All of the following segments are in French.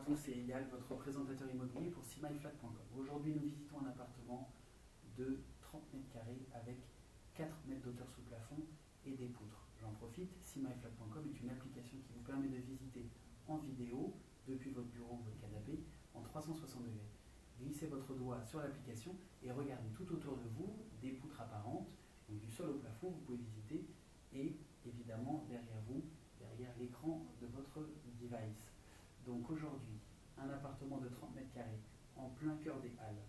tous, c'est Eyal, votre présentateur immobilier pour simyflat.com. Aujourd'hui, nous visitons un appartement de 30 mètres carrés avec 4 mètres d'hauteur sous plafond et des poutres. J'en profite, simyflat.com est une application qui vous permet de visiter en vidéo, depuis votre bureau ou votre canapé, en 360 degrés. Glissez votre doigt sur l'application et regardez tout autour de vous des poutres apparentes, donc du sol au plafond, vous pouvez visiter, et évidemment derrière vous, derrière l'écran de votre device. Donc aujourd'hui, un appartement de 30 mètres carrés en plein cœur des Halles.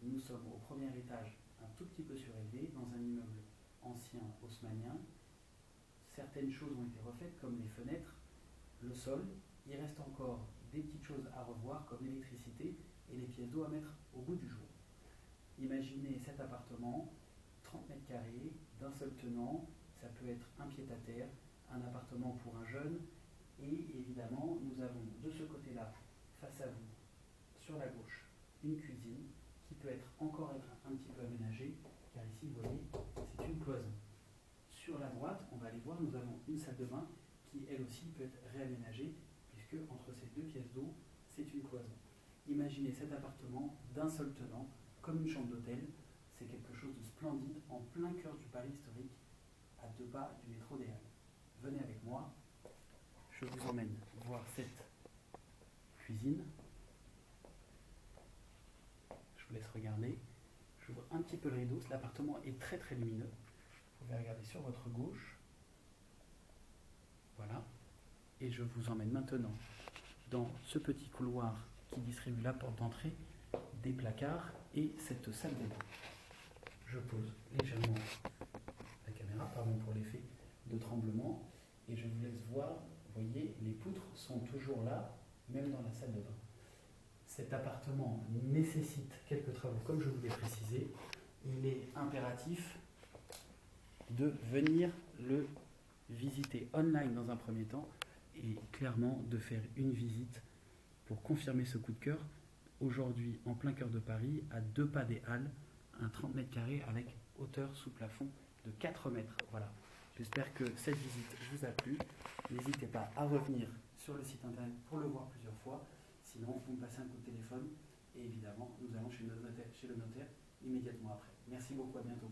Nous sommes au premier étage, un tout petit peu surélevé, dans un immeuble ancien haussmannien. Certaines choses ont été refaites, comme les fenêtres, le sol. Il reste encore des petites choses à revoir, comme l'électricité et les pièces d'eau à mettre au goût du jour. Imaginez cet appartement, 30 mètres carrés, d'un seul tenant. Ça peut être un pied-à-terre, un appartement pour un jeune. Et évidemment, nous avons de ce côté-là, face à vous, sur la gauche, une cuisine qui peut être encore un petit peu aménagée, car ici, vous voyez, c'est une cloison. Sur la droite, on va aller voir, nous avons une salle de bain qui, elle aussi, peut être réaménagée, puisque entre ces deux pièces d'eau, c'est une cloison. Imaginez cet appartement d'un seul tenant, comme une chambre d'hôtel. C'est quelque chose de splendide, en plein cœur du Paris historique, à 2 pas du métro des Halles. Venez avec moi. Je vous emmène voir cette cuisine. Je vous laisse regarder. J'ouvre un petit peu le rideau. L'appartement est très très lumineux. Vous pouvez regarder sur votre gauche. Voilà. Et je vous emmène maintenant dans ce petit couloir qui distribue la porte d'entrée, des placards et cette salle de bain. Je pose légèrement la caméra, pardon pour l'effet de tremblement, et je vous laisse voir. Vous voyez, les poutres sont toujours là, même dans la salle de bain. Cet appartement nécessite quelques travaux, comme je vous l'ai précisé. Il est impératif de venir le visiter online dans un premier temps et clairement de faire une visite pour confirmer ce coup de cœur. Aujourd'hui, en plein cœur de Paris, à 2 pas des Halles, un 30 mètres carrés avec hauteur sous plafond de 4 mètres. Voilà. J'espère que cette visite vous a plu. N'hésitez pas à revenir sur le site internet pour le voir plusieurs fois. Sinon, vous me passez un coup de téléphone et évidemment, nous allons chez le notaire immédiatement après. Merci beaucoup, à bientôt.